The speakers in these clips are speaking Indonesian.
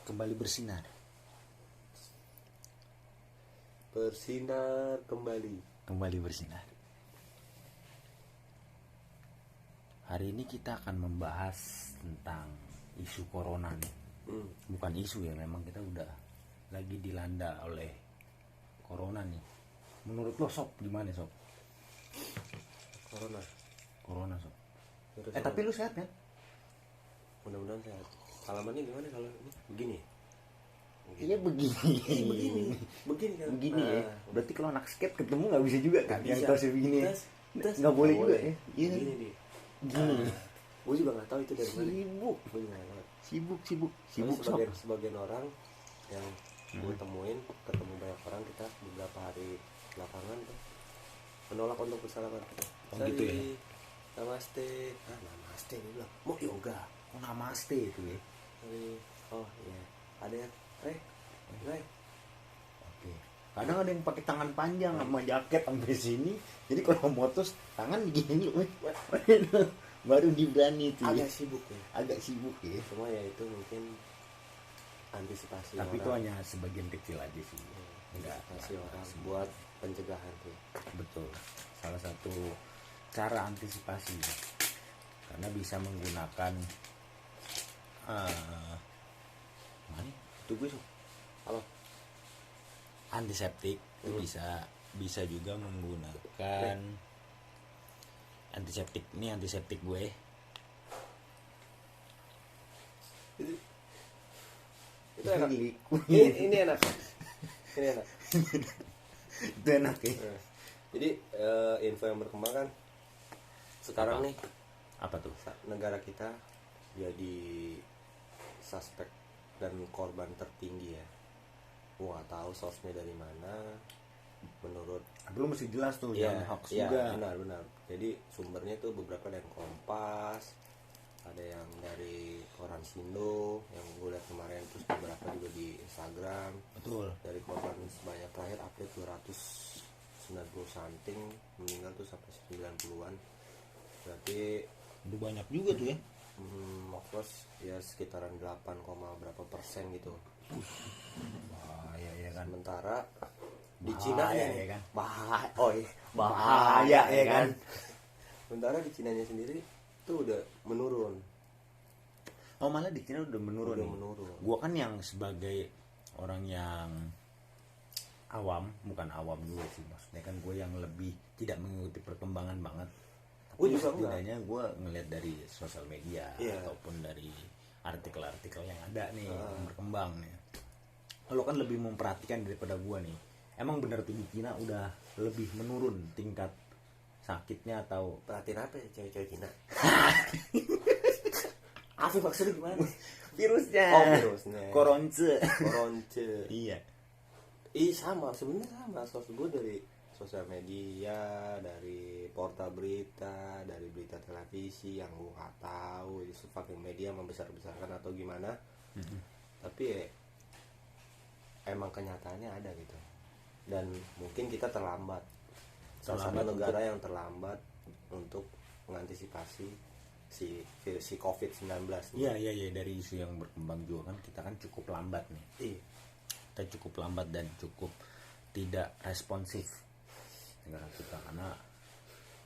kembali bersinar. Bersinar kembali. Kembali bersinar. Hari ini kita akan membahas tentang isu corona nih. Bukan isu ya, memang kita udah lagi dilanda oleh corona nih. Menurut lo Sob, gimana Sob? Corona Sob. Tapi lu sehat kan? Mudah-mudahan sehat. Halamannya gimana kalau ini? Begini. Iya begini kan. Begini ya. Berarti kalau anak skate ketemu nggak bisa juga kan? Yang tasnya begini. Nggak boleh juga ya. Iya. Gini. Gue juga nggak tahu itu dari mana. Gue juga nggak tahu. Sibuk sebagian orang yang gue temuin, ketemu banyak orang, kita beberapa hari belakangan tuh menolak untuk bersalaman. Gitu ya. Namaste. Namaste dia bilang. Mau yoga. Namaste itu ya. Oh iya. Ada yang Ray. Oke. Kadang ada yang pakai tangan panjang sama jaket sampai sini. Jadi kalau motos tangan begini loh. Baru diberani itu. Agak sibuk ya. Cuma ya itu mungkin antisipasi. Tapi orang. itu hanya sebagian kecil aja sih. Antisipasi orang buat pencegahan tuh. Betul. Salah satu cara antisipasi. Karena bisa menggunakan mana? Tunggu so. Halo. Antiseptik itu bisa juga menggunakan antiseptik. Ini antiseptik gue. Itu enak. Ini enak. Itu enak ya. Jadi info yang berkembang kan sekarang nih, apa tuh? Negara kita jadi suspek dan korban tertinggi ya. Gua nggak tahu source-nya dari mana. Menurut belum mesti jelas tuh, ya, hoax ya, juga. Benar. Jadi sumbernya tuh beberapa dari Kompas, ada yang dari koran Sindo yang gue lihat kemarin, terus beberapa juga di Instagram. Betul. Dari korban sebanyak terakhir update 290 something, meninggal tuh sampai 90-an. Berarti udah banyak juga tuh ya. Terus ya sekitaran 8, berapa persen gitu. Bahaya ya kan. Sementara di Bahaya, Cina ya kan. Bahaya ya kan. Sementara di Cinanya sendiri tuh udah menurun. Oh malah di Cina udah menurun. Gua kan yang sebagai orang yang awam, bukan awam juga sih, maksudnya kan gue yang lebih tidak mengikuti perkembangan banget. Tapi setidaknya gue ngeliat dari sosial media ataupun dari artikel-artikel yang ada nih yang berkembang nih. Lo kan lebih memperhatikan daripada gue nih. Emang bener tuh di Cina udah lebih menurun tingkat sakitnya atau perhatiin apa ya cewek-cewek Cina? Apa maksudnya gimana? Virusnya. Koronce. Iya. Sama, sebenarnya sama. Source gue dari sosial media, dari portal berita, dari berita televisi yang gue nggak tahu itu fucking media membesar-besarkan atau gimana. Tapi ya, emang kenyataannya ada gitu. Dan mungkin kita terlambat. Salah satu negara yang terlambat untuk mengantisipasi si COVID-19. Iya, dari isu yang berkembang juga kan kita kan cukup lambat nih. Iya. Kita cukup lambat dan cukup tidak responsif negara kita, karena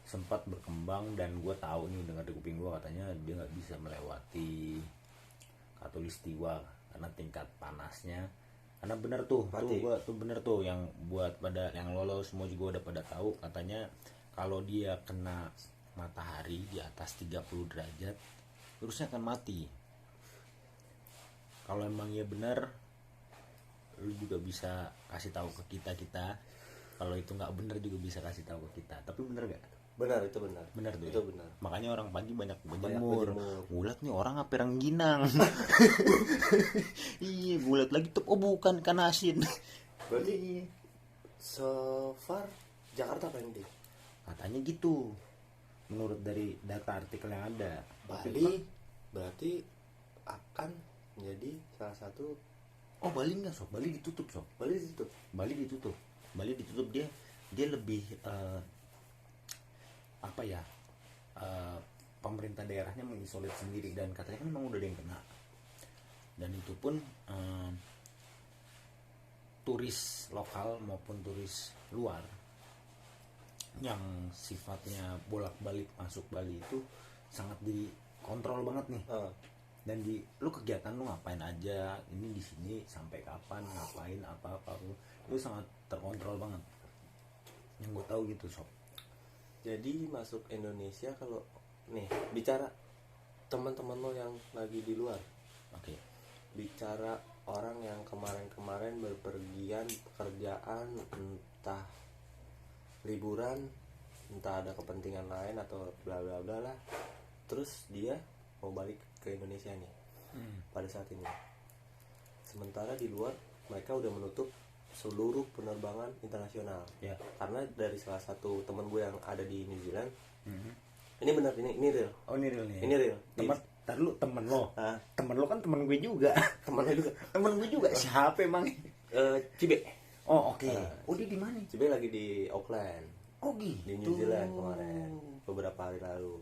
sempat berkembang dan gue tahu nih dengar di kuping gue katanya dia nggak bisa melewati Khatulistiwa karena tingkat panasnya. Karena bener tuh bener tuh yang buat pada yang lolos semua juga udah pada tahu katanya kalau dia kena matahari di atas 30 derajat virusnya akan mati. Kalau emang ya bener, lu juga bisa kasih tahu ke kita. Kalau itu nggak bener juga bisa kasih tahu ke kita. Tapi bener gak? Benar, itu benar. Benar tuh. Itu ya? benar. Makanya orang pagi banyak berjemur. Gulat nih orang apa rengginang. Iya, gulat lagi tuh. Oh bukan, kan asin. Berarti so far Jakarta paling tinggi. Katanya gitu. Menurut dari data artikel yang ada. Bali berarti akan menjadi salah satu. Oh Bali enggak sob, Bali ditutup sob. Bali ditutup dia lebih pemerintah daerahnya mengisolir sendiri dan katanya kan memang udah ada yang kena. Dan itu pun turis lokal maupun turis luar yang sifatnya bolak-balik masuk Bali itu sangat dikontrol banget nih. Dan lu kegiatan lu ngapain aja, ini di sini sampai kapan, ngapain apa lu sangat terkontrol banget. Yang gue tahu gitu sob. Jadi masuk Indonesia, kalau nih bicara teman-teman lo yang lagi di luar, Oke. bicara orang yang kemarin-kemarin berpergian pekerjaan, entah liburan, entah ada kepentingan lain atau bla bla bla lah, terus dia mau balik ke Indonesia nih pada saat ini. Sementara di luar mereka udah menutup seluruh penerbangan internasional. Ya. Karena dari salah satu temen gue yang ada di New Zealand, ini benar, ini real. Oh ini real nih. Ini real. Temen lo. Ah. Temen lo kan temen gue juga. Temennya juga. Temen gue juga. Siapa emang? Cibe. Oh oke. Oh dia di mana? Cibe lagi di Auckland, Oh gitu. di New Zealand kemarin, beberapa hari lalu.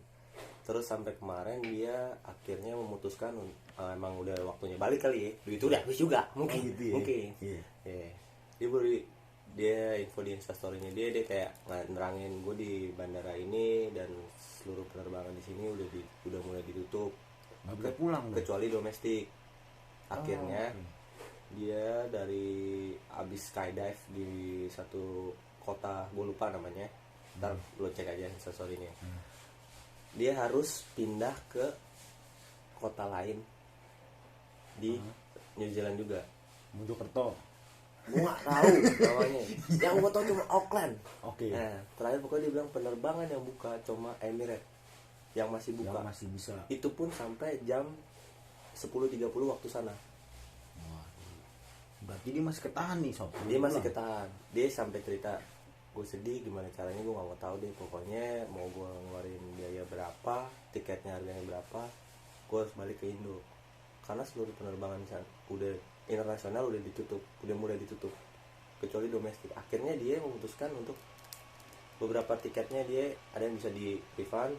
Terus sampai kemarin dia akhirnya memutuskan emang udah waktunya balik kali ya. Duit udah habis juga mungkin. gitu ya? Mungkin. Iya. Yeah. Dia info di Instastory-nya dia kayak nerangin, gue di bandara ini dan seluruh penerbangan di sini udah mulai ditutup. Nggak bisa pulang dong. Kecuali domestik. Akhirnya oke. dia dari abis skydive di satu kota, gue lupa namanya, ntar lo cek aja Instastory-nya. Dia harus pindah ke kota lain di New Zealand juga. Mojokerto. Gue gak tahu namanya. Yang gue tahu cuma Auckland. Oke. Nah, terakhir pokoknya dia bilang penerbangan yang buka cuma Emirates yang masih buka. Yang masih bisa. Itu pun sampai jam 10.30 waktu sana. Waduh. Berarti dia masih ketahan nih sob. Dia masih ketahan. Dia sampai cerita, gue sedih gimana caranya, gue gak mau tahu deh, pokoknya mau gue ngeluarin biaya berapa, tiketnya harganya berapa, gue harus balik ke Indo. Karena seluruh penerbangan udah internasional udah mulai ditutup, kecuali domestik. Akhirnya dia memutuskan untuk beberapa tiketnya dia ada yang bisa di refund,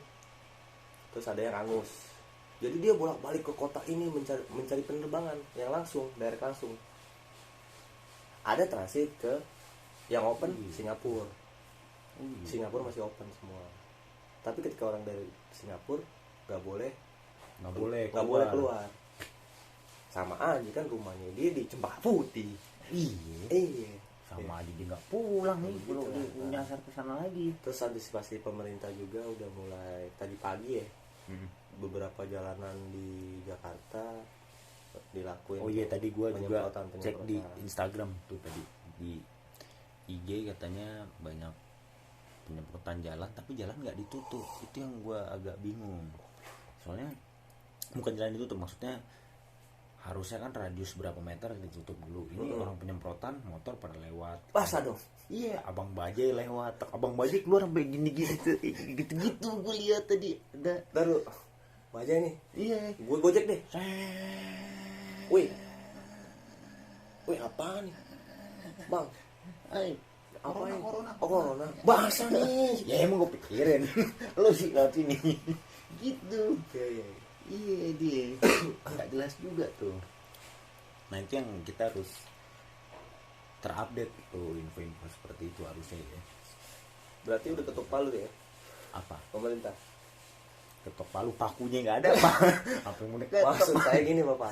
terus ada yang angus. Jadi dia bolak-balik ke kota ini mencari penerbangan yang langsung, direct langsung. Ada transit ke yang open Singapura. Singapura masih open semua. Tapi ketika orang dari Singapura nggak boleh keluar. Sama aja kan rumahnya dia di Cempaka Putih. Iya. Sama aja dia nggak pulang nih kalau dia nyasar ke sana lagi. Terus antisipasi pemerintah juga udah mulai tadi pagi ya. Beberapa jalanan di Jakarta dilakuin. Oh iya, tadi gua juga penyemprotan. cek di Instagram tuh tadi di IG katanya banyak penyemprotan jalan, tapi jalan nggak ditutup. Itu yang gua agak bingung. Soalnya bukan jalan ditutup, maksudnya harusnya kan radius berapa meter ditutup dulu. Ini orang penyemprotan motor pada lewat. Basah dong. Iya, abang bajai lewat. Abang bajai keluar sampai gini-gini gitu-gitu gue lihat tadi. Ada Taruh bajai nih. iya. Gue gojek deh. Wih, apaan nih? Bang, apa ini? Corona. Basah nih. Ya emang gue pikirin lo sih lewat sini. Gitu. Iya. Iya dia. Nggak jelas juga tuh. Nah itu yang kita harus terupdate tuh, info-info seperti itu harusnya ya. Berarti udah ketuk palu ya Apa? pemerintah. Ketok palu, pakunya nggak ada pak. Apa yang mau diketok? Maksud saya gini Bapak.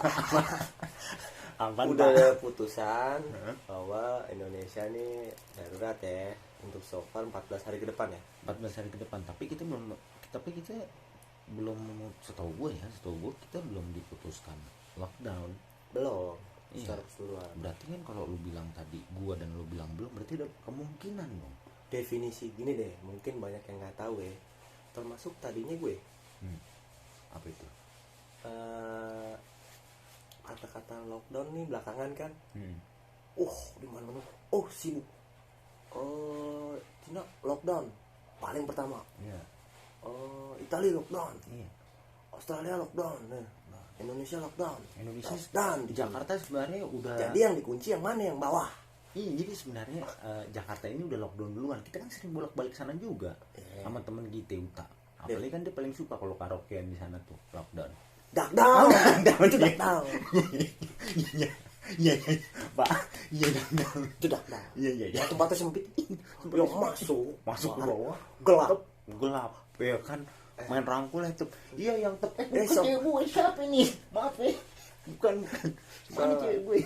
Apaan, Udah Pak? ada putusan bahwa Indonesia nih darurat ya untuk so far 14 hari ke depan ya. 14 hari ke depan. Tapi kita belum setahu gue kita belum diputuskan lockdown. Belum. Iya. Secara keseluruhan. Berarti kan kalau lu bilang tadi gua dan lu bilang belum, berarti ada kemungkinan dong. Definisi gini deh, mungkin banyak yang nggak tahu ya. Termasuk tadinya gue. Apa itu? Kata-kata lockdown nih belakangan kan. Di mana-mana. Sibuk. Cina lockdown paling pertama. Iya. Italia lockdown. Iya. Australia lockdown. Indonesia lockdown. Dan di Jakarta sebenarnya udah. Jadi yang dikunci yang mana, yang bawah? Iya, jadi sebenarnya Jakarta ini udah lockdown duluan. Kita kan sering bolak-balik sana juga sama temen kita Uta. Apalagi kan dia paling suka kalau karaokean di sana tuh lockdown. Dakdown. Dakdown. Dakdown. Iya. Pak. Iya dangdang. Itu dangdang. Iya iya iya. Tempatnya sempit. Yang masuk ke bawah. gelap. Ya kan main rangkul itu. Iya yang bukan Besok. cewek gue, siapa ini? Maaf ya. Bukan. Mana cewek gue?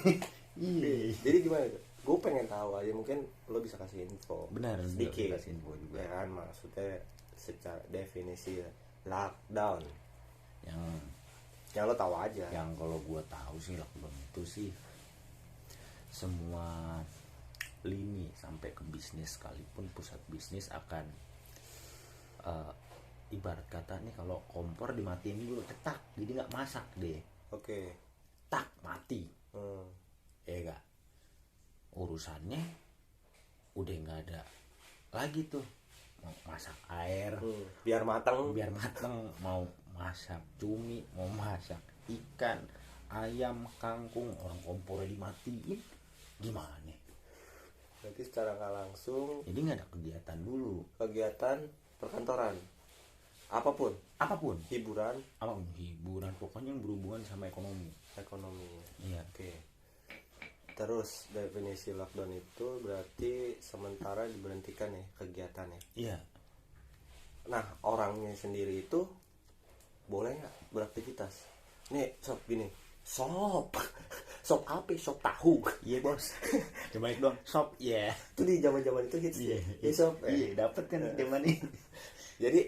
Iya. Jadi gimana tuh? Gue pengen tahu aja, mungkin lo bisa kasih info. Benar, sedikit. kasih info juga. Ya kan, maksudnya secara definisi lockdown. Yang lo tahu aja. Yang kalau gue tahu sih lockdown itu sih semua lini sampai ke bisnis, sekalipun pusat bisnis akan ibarat kata nih, kalau kompor dimatiin dulu cetak, jadi nggak masak deh. Oke. Tak mati. Ya gak, urusannya udah nggak ada lagi tuh, mau masak air biar matang, mau masak cumi, mau masak ikan, ayam, kangkung, orang kompornya dimatiin, gimana? Berarti secara nggak langsung Jadi nggak ada kegiatan dulu, kegiatan perkantoran, apapun hiburan, pokoknya yang berhubungan sama ekonomi. Iya. Oke. Terus definisi lockdown itu berarti sementara diberhentikan ya kegiatannya. Iya. Nah, orangnya sendiri itu boleh nggak beraktivitas? Nih, sob gini. Sop apa? Sop tahu. Iya bos. Coba dong sop. Iya. Itu di zaman-zaman itu hits. Iya. Sop. Iya, dapat kan zaman ini. Jadi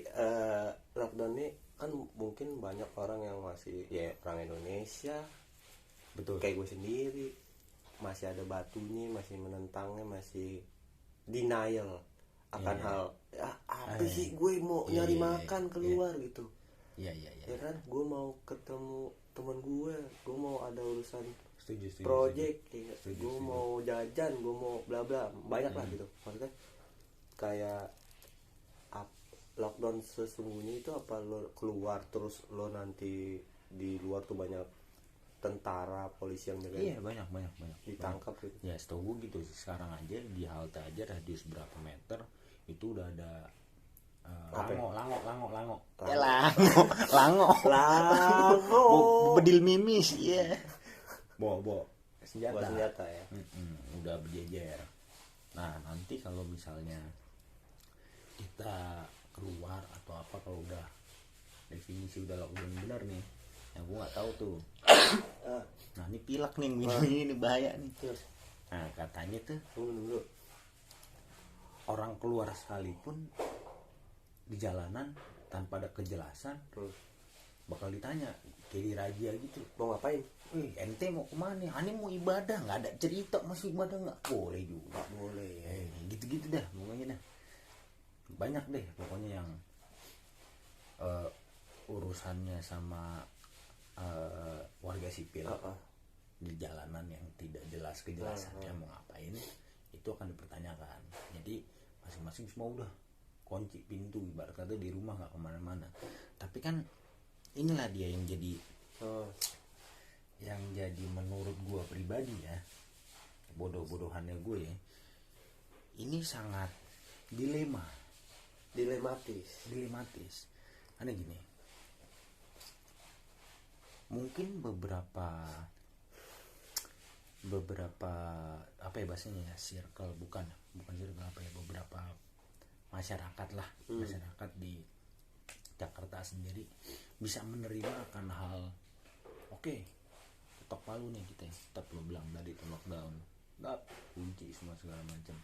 lockdown ini kan mungkin banyak orang yang masih, ya orang Indonesia, Betul. kayak gue sendiri, masih ada batunya, masih menentangnya, masih denial akan hal apa sih, gue mau nyari makan keluar gitu. Iya. Ya kan, gue mau ketemu teman gue mau ada urusan Setuju. project, ya. Setuju. Gue mau jajan, gue mau bla bla, banyak lah gitu. Maksudnya kayak lockdown sesungguhnya itu apa lo keluar terus lo nanti di luar tuh banyak tentara, polisi yang jaga? Iya, banyak ditangkap gitu. Ya setahu gue gitu. Sekarang aja di halte aja radius berapa meter itu udah ada lango. Ya lango. Bedil mimis, iya. Bawa senjata ya. Udah berjejer. Nah, nanti kalau misalnya kita keluar atau apa, kalau udah definisi udah lockdown benar nih, yang gue nggak tahu tuh. Nah, ini pilek nih, ini bahaya nih. Nah, katanya tuh Dulu. orang keluar sekalipun di jalanan tanpa ada kejelasan bakal ditanya kayak diraja gitu, Mau ngapain? ente mau kemana? Ani mau ibadah, nggak ada cerita masih ibadah nggak boleh juga. Boleh. Gitu dah pokoknya dah. Banyak deh pokoknya yang urusannya sama warga sipil di jalanan yang tidak jelas kejelasannya mau ngapain, itu akan dipertanyakan. Jadi masing-masing semua udah kunci pintu, ibarat kata di rumah nggak kemana-mana. Tapi kan inilah dia yang jadi menurut gue pribadi ya, bodoh-bodohannya gue ya, ini sangat dilematis. Karena gini, mungkin beberapa apa ya bahasanya ya, circle bukan circle apa ya, beberapa masyarakat di Jakarta sendiri bisa menerima akan hal oke, ketok palu nih kita, tetap lo bilang tadi itu lockdown, kunci semua segala macam,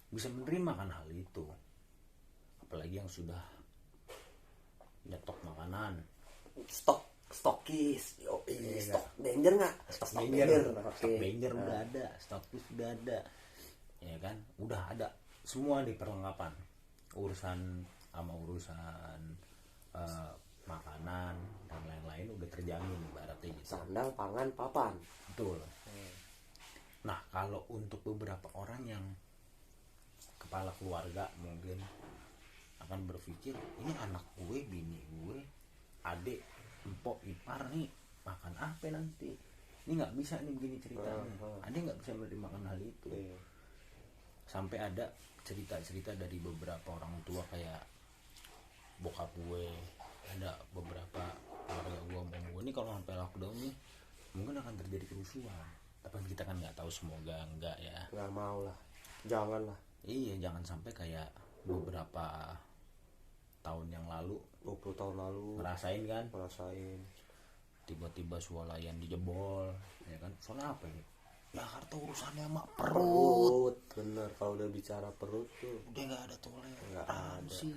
bisa menerima kan hal itu. Apalagi yang sudah nyetok makanan, stokis, stok danger nggak? Stok danger udah ada, stokis udah ada, ya kan, udah ada semua di perlengkapan, urusan makanan dan lain-lain udah terjamin ibaratnya gitu. Sandang, pangan, papan. Betul. Nah, kalau untuk beberapa orang yang kepala keluarga mungkin akan berpikir, ini anak gue, bini gue, adik, empok, ipar nih makan apa nanti? Ini nggak bisa nih begini ceritanya. Ada nggak bisa menerima hal itu? Sampai ada cerita-cerita dari beberapa orang tua kayak bokap gue, ada beberapa keluarga gue, mau gue nih kalau sampai lockdown nih mungkin akan terjadi kerusuhan. Tapi kita kan nggak tahu, semoga enggak ya. Nggak mau lah, jangan lah. Iya, jangan sampai kayak beberapa tahun yang lalu 20 tahun lalu ngerasain kan, ngerasain tiba-tiba swalayan dijebol ya kan. Soalnya apa ya, Jakarta urusannya sama perut. perut. Bener, kalau udah bicara perut tuh Udah nggak ada Nggak toleransi.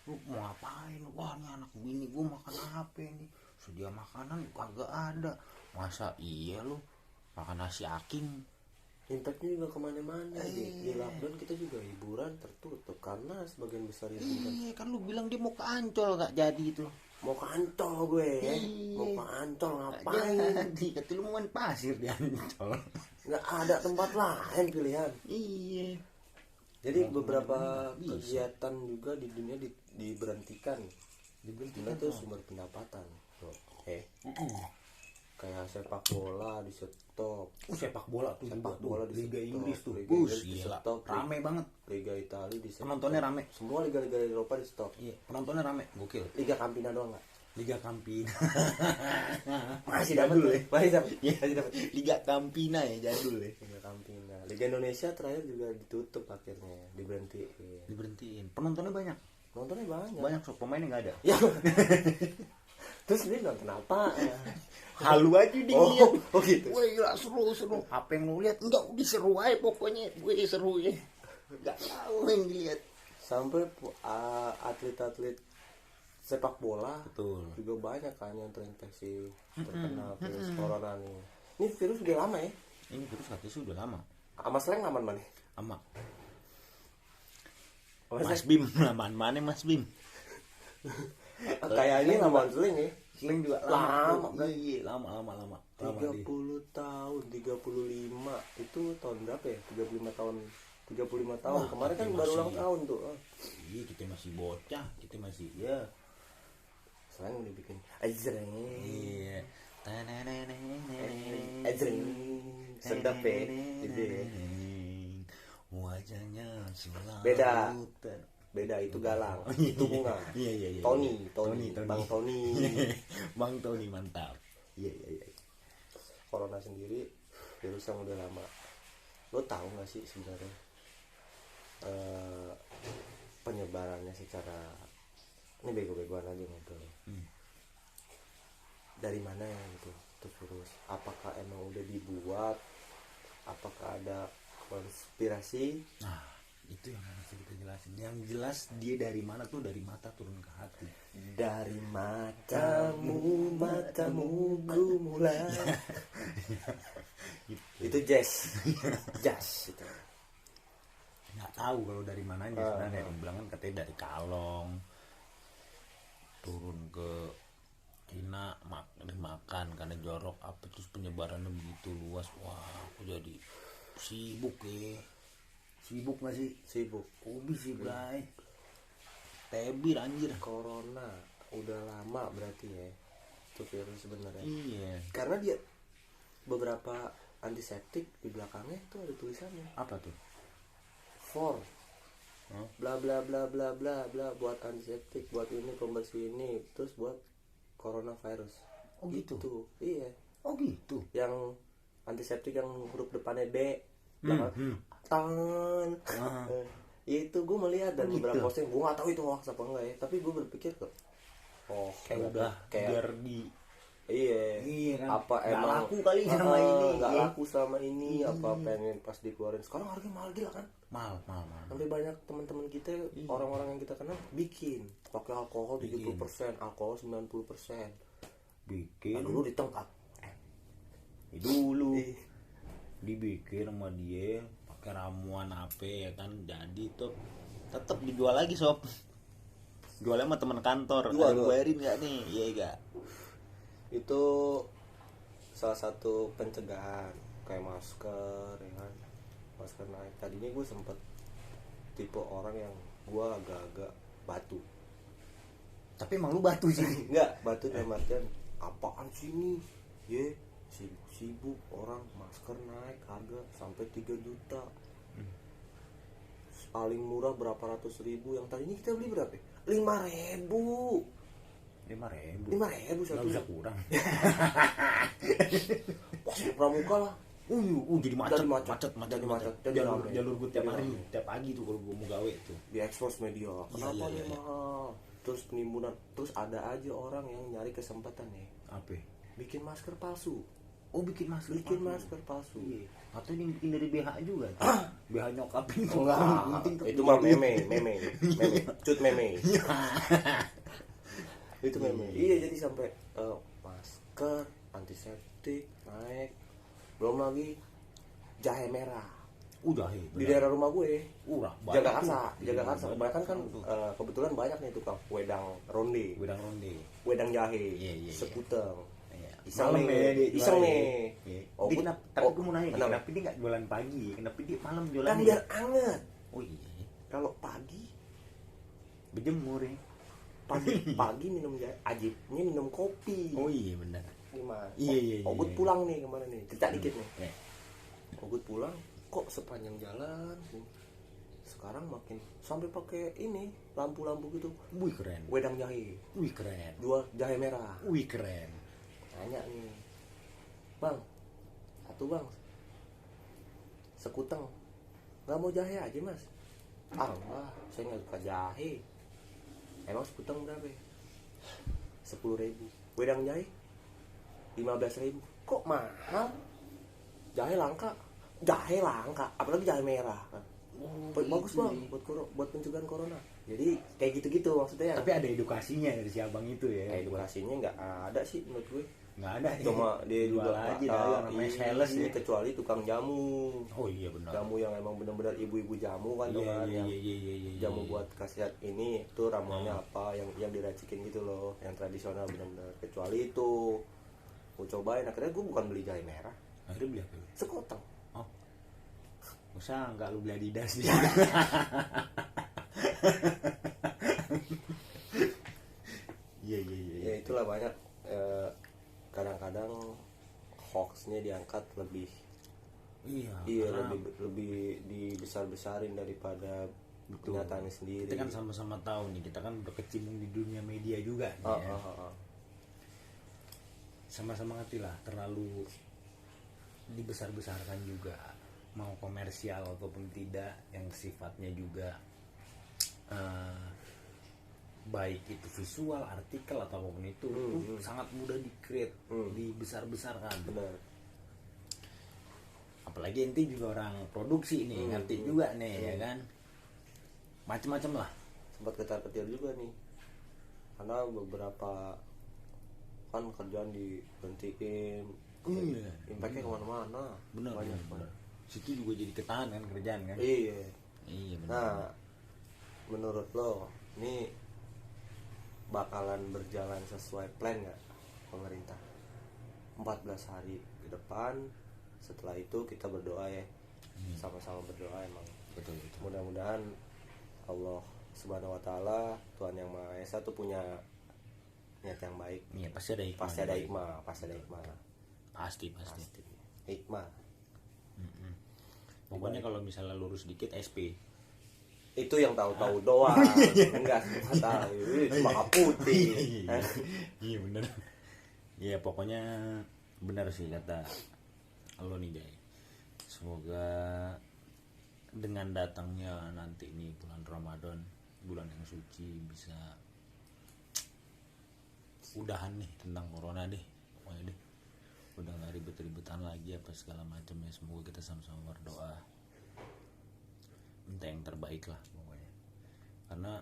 Lu mau ngapain? Wah, ini anak bini gue makan apa nih, sedia makanan kagak ada. Masa iya lu makan nasi aking? impactnya juga kemana-mana. Di lockdown kita juga hiburan tertutup karena sebagian besar hiburan. Iya kan, lu bilang dia mau ke Ancol, gak jadi itu. Mau ke Ancol gue ya. Iya. Mau ke Ancol ngapain? Jadi kata lu mau main pasir di Ancol. Nggak ada tempat lain pilihan. Iya. Jadi Mau beberapa kemana-mana bisa. kegiatan juga di dunia diberhentikan. Diberhentikan Itu tuh. sumber pendapatan. Kayak sepak bola di stop, Sepak bola tuh Sepak juga bola tuh. di Liga stop. Inggris tuh. Liga Bus, Inggris di gila. stop. Rame banget. Liga Italia di stop. Penontonnya rame. Semua liga-liga di Eropa di stop. Iya, penontonnya rame, gokil. Liga Campina doang nggak? Liga Campina. Masih Jadul dapat ya. Masih dapat. Iya. Masih dapat. Liga Campina ya, jadul ya. Liga Campina. Liga Indonesia terakhir juga ditutup akhirnya, diberhentiin. Diberhentiin. Penontonnya banyak. Nontonnya banyak. Banyak, sok pemainnya nggak ada. Ya. Terus dia nonton apa? Halu aja dia Oh, lihat. oh gitu. Wah, gila, seru. Apa yang lu lihat? Enggak, udah seru aja pokoknya. Gue seru ya. Enggak tahu yang dilihat. Sampai atlet-atlet sepak bola Betul. juga banyak kan yang terinfeksi terkena virus corona nih. Ini virus udah lama ya? Ini virus katanya sih udah lama. Sama slang aman mana? Ama. Sama Mas slang? Bim, lamaan mana Mas Bim? Kayak ini lamaan slang ya? Slang juga Lama, lama. Iya, lama. 30 tahun, 35. Itu tahun berapa ya? 35 tahun. 35 tahun. Wah, Kemarin kan tapi baru masih- ulang tahun tuh. Iya, kita masih bocah, kita masih ya. Slang udah bikin ajreng. Iya. Ajreng. Sedap ya. Gitu ya. Wajahnya selalu Beda. Beda itu galang, Oh, iya, itu bunga. iya. Tony. Tony. Bang Tony. Bang Tony mantap. Iya. Corona sendiri virus yang udah lama. Lo tahu nggak sih sebenarnya penyebarannya secara ini bego-begoan aja ngobrol. Dari mana ya gitu itu virus? Apakah emang udah dibuat? Apakah ada konspirasi? Nah, itu yang harus kita jelasin. Yang jelas dia dari mana tuh, dari mata turun ke hati. Dari matamu gumulan. Itu jazz itu. Nggak tahu kalau dari mananya sebenarnya. Yang bilang kan katanya dari Kalong turun ke Cina, dimakan karena jorok apa, terus penyebarannya begitu luas. Wah, aku jadi sibuk ya. Sibuk nggak sih? Sibuk. Hobi sih, Bray. Tebir anjir. Corona udah lama berarti ya itu virus sebenarnya. Iya. Karena dia beberapa antiseptik di belakangnya itu ada tulisannya Apa tuh? for bla bla bla bla bla bla, buat antiseptik, buat ini pembersih ini, terus buat coronavirus. Oh gitu? Iya, Oh gitu. yang antiseptik yang huruf depannya B belakang tangan. Itu gue melihat dan Oh, gitu. beberapa posting, gue nggak tahu itu hoax apa enggak ya, tapi gue berpikir kok Kayak udah biar di iya kan. apa Nggak emang laku kali sama ini. nggak Iya. laku selama ini, apa pengen pas dikeluarin. Sekarang harganya mahal gila kan, Mal. sampai banyak teman-teman kita, orang-orang yang kita kenal bikin pakai alkohol 70%, alkohol 90%. Bikin Nah, dulu di tempat dulu dibikin sama dia pakai ramuan apa ya kan, jadi tuh tetap dijual lagi sob. Jualnya sama teman kantor. Jual, Ada jual. bayarin nggak nih? Iya gak? itu salah satu pencegahan kayak masker ya kan, masker naik. Tadinya gue sempet tipe orang yang gue agak-agak batu. Tapi emang lu batu sih. Enggak, batu dalam artian apaan sih ini ye, sibuk orang masker naik harga sampai 3 juta. Paling murah berapa ratus ribu, yang tadinya kita beli berapa? 5.000. 5.000 5.000 nggak satu. bisa kurang. Pas pramuka lah. Jadi macet, Jadi macet. Jadi Jalur rame. jalur gue tiap Jadi hari, rame. tiap pagi tuh kalau gue mau gawe tuh. Diekspos media. Kenapa iya, nih iya. mahal? Terus penimbunan. Terus ada aja orang yang nyari kesempatan nih, Apa? bikin masker palsu. Oh bikin masker. Bikin masker palsu. Iya. Atau yang bikin dari BH juga tuh. BH nyokapin. Enggak, itu mah meme. Cut meme. Itu meme. Iya, jadi sampai masker, antiseptik naik. Belum lagi jahe merah. Udah Di daerah rumah gue, banyak jaga tuh. karsa. Kebanyakan kan kebetulan banyak nih tukang wedang ronde, Wedang ronde. wedang jahe, Iya. sekuteng. Iya. Iseng Malam nih, ya dia iseng jualnya. nih. Iya. Oh, Dia tapi gue mau nanya, kenapa? kenapa dia nggak jualan pagi? Kenapa dia malam jualan? Kan biar anget. Oh iya. Kalau pagi Berjemur ya. pagi minum jahe, ajibnya minum kopi. Oh iya benar. Gimana? Iya. Ogut pulang nih kemana nih? Cerita dikit nih. Ya. Ogut pulang, kok sepanjang jalan sekarang makin sampai pakai ini lampu-lampu gitu. Wih keren. Wedang jahe, Wih keren. jual jahe merah. Wih keren. Tanya nih, bang, satu bang, sekuteng, nggak mau jahe aja mas? Wah, saya nggak suka jahe. Emang sekuteng berapa? 10.000. Wedang jahe 15.000. Kok mahal? Jahe langka, apalagi jahe merah. Bagus gitu bang, buat pencegahan corona. Jadi kayak gitu-gitu maksudnya. Tapi ada edukasinya dari si abang itu ya. Edukasinya nggak ada sih menurut gue. Nggak ada. Cuma dia jual juga aja dah yang namanya sales ya. kecuali tukang jamu. Oh iya benar. Jamu yang emang benar-benar ibu-ibu jamu kan, yang jamu buat khasiat ini itu ramuannya apa yang diracikin gitu loh, yang tradisional benar-benar. Kecuali itu gue cobain, akhirnya gue bukan beli jahe merah, Akhirnya beli apa? sekoteng. Oh. Masa nggak lu beli Adidas dia? Iya. Ya itulah banyak kadang-kadang hoaxnya diangkat lebih Karena lebih dibesar-besarin daripada kenyataannya sendiri. kita kan sama-sama tahu nih, kita kan berkecimpung di dunia media juga nih ya. Sama-sama ngerti lah, terlalu dibesar-besarkan juga, mau komersial ataupun tidak, yang sifatnya juga baik itu visual, artikel atau apapun itu, sangat mudah di-create, dibesar-besarkan. Benar. Apalagi ente juga orang produksi nih, ngerti juga nih ya kan, macem-macem lah. Sempat ketar-ketir juga nih, karena beberapa kan kerjaan dihentiin, impactnya kemana-mana. Benar. Situ juga jadi ketahan kan kerjaan kan. Iya benar. Nah, menurut lo ini bakalan berjalan sesuai plan nggak pemerintah 14 hari ke depan? Setelah itu kita berdoa ya, sama-sama berdoa emang. Betul. Mudah-mudahan Allah Subhanahu Wa Taala, Tuhan yang Maha Esa tuh punya niat yang baik. Iya, pasti ada hikmah. Pasti ada hikmah. Pasti. Hikmah. Pokoknya kalau misalnya lurus dikit SP. Itu yang tahu-tahu doang. Enggak tahu. Cuma putih. Iya bener. Iya pokoknya benar sih kata lo nih Jay. Semoga dengan datangnya nanti nih bulan Ramadan, bulan yang suci, bisa udahan nih tentang corona deh. Pokoknya deh, udah gak ribet-ribetan lagi apa segala macam ya. Semoga kita sama-sama berdoa, minta yang terbaik lah pokoknya. Karena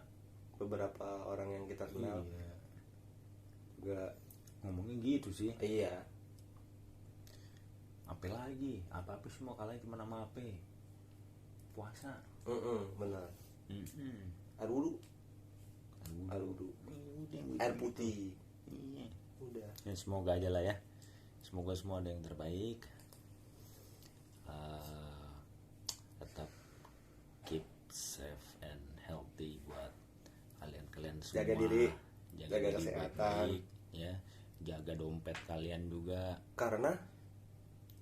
beberapa orang yang kita kenal juga ngomongnya gitu sih. Iya. Apa lagi? Apa-apa semua kalian cuma nama apa? Puasa. Benar. Air wudhu. Air putih. Iya. Udah. Ya, semoga aja lah ya. Semoga semua ada yang terbaik. Tetap keep safe and healthy buat kalian semua. Jaga diri, jaga kesehatan. baik, ya. Jaga dompet kalian juga. Karena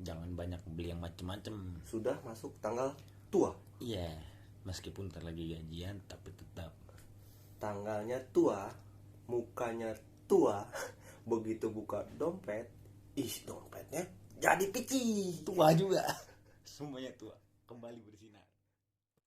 Jangan banyak beli yang macem-macem. sudah masuk tanggal tua. Iya, meskipun ntar lagi gajian tapi tetap Tanggalnya tua, mukanya tua begitu buka dompet, dompetnya jadi pici. Tua juga. Semuanya tua. Kembali bersinar.